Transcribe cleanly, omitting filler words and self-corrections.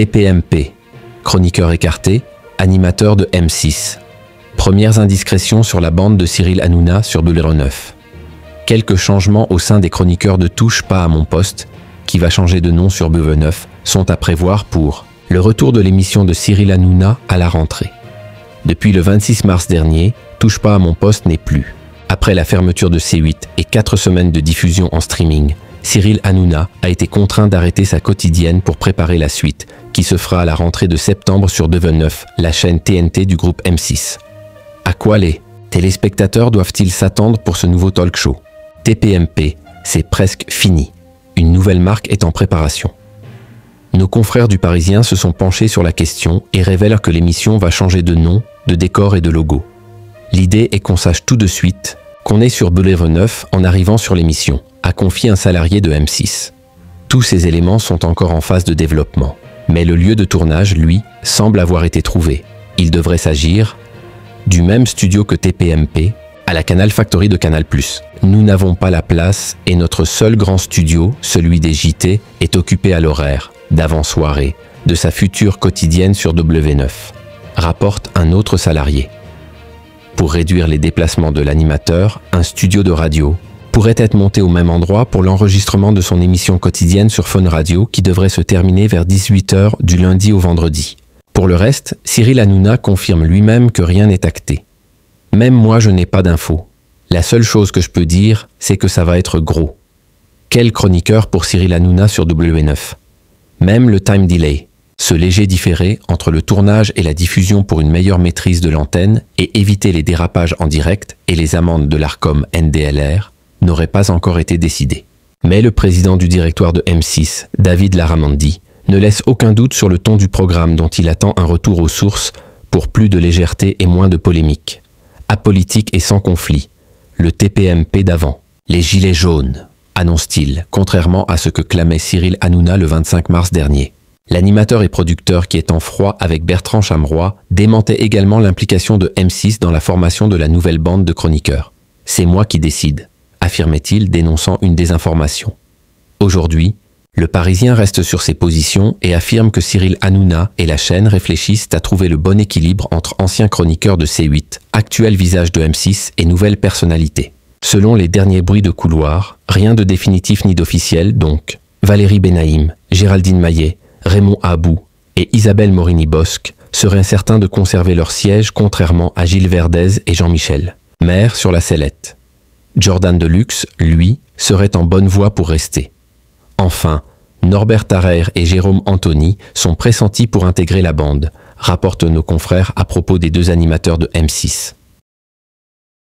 TPMP, chroniqueur écarté, animateur de M6. Premières indiscrétions sur la bande de Cyril Hanouna sur Beurre9. Quelques changements au sein des chroniqueurs de Touche pas à mon poste, qui va changer de nom sur Beurre9, sont à prévoir pour le retour de l'émission de Cyril Hanouna à la rentrée. Depuis le 26 mars dernier, Touche pas à mon poste n'est plus. Après la fermeture de C8 et 4 semaines de diffusion en streaming, Cyril Hanouna a été contraint d'arrêter sa quotidienne pour préparer la suite, qui se fera à la rentrée de septembre sur Beurre9, la chaîne TNT du groupe M6. À quoi les téléspectateurs doivent-ils s'attendre pour ce nouveau talk show? TPMP, c'est presque fini. Une nouvelle marque est en préparation. Nos confrères du Parisien se sont penchés sur la question et révèlent que l'émission va changer de nom, de décor et de logo. L'idée est qu'on sache tout de suite qu'on est sur Beurre9 en arrivant sur l'émission, a confié un salarié de M6. Tous ces éléments sont encore en phase de développement. Mais le lieu de tournage, lui, semble avoir été trouvé. Il devrait s'agir du même studio que TPMP, à la Canal Factory de Canal+. Nous n'avons pas la place et notre seul grand studio, celui des JT, est occupé à l'horaire, d'avant-soirée, de sa future quotidienne sur W9, rapporte un autre salarié. Pour réduire les déplacements de l'animateur, un studio de radio pourrait être monté au même endroit pour l'enregistrement de son émission quotidienne sur Fun Radio qui devrait se terminer vers 18h du lundi au vendredi. Pour le reste, Cyril Hanouna confirme lui-même que rien n'est acté. Même moi, je n'ai pas d'infos. La seule chose que je peux dire, c'est que ça va être gros. Quel chroniqueur pour Cyril Hanouna sur W9? Même le time delay, ce léger différé entre le tournage et la diffusion pour une meilleure maîtrise de l'antenne et éviter les dérapages en direct et les amendes de l'Arcom NDLR, n'aurait pas encore été décidé. Mais le président du directoire de M6, David Larramendy, ne laisse aucun doute sur le ton du programme dont il attend un retour aux sources pour plus de légèreté et moins de polémique. Apolitique et sans conflit, le TPMP d'avant. Les gilets jaunes, annonce-t-il, contrairement à ce que clamait Cyril Hanouna le 25 mars dernier. L'animateur et producteur qui est en froid avec Bertrand Chameroy démentait également l'implication de M6 dans la formation de la nouvelle bande de chroniqueurs. « C'est moi qui décide », affirmait-il, dénonçant une désinformation. Aujourd'hui, le Parisien reste sur ses positions et affirme que Cyril Hanouna et la chaîne réfléchissent à trouver le bon équilibre entre anciens chroniqueurs de C8, actuel visage de M6 et nouvelles personnalités. Selon les derniers bruits de couloir, rien de définitif ni d'officiel donc. Valérie Benaïm, Géraldine Maillet, Raymond Abou et Isabelle Morini-Bosque seraient certains de conserver leur siège contrairement à Gilles Verdez et Jean-Michel, maire sur la Sellette. Jordan Deluxe, lui, serait en bonne voie pour rester. Enfin, Norbert Tarrer et Jérôme Anthony sont pressentis pour intégrer la bande, rapportent nos confrères à propos des deux animateurs de M6.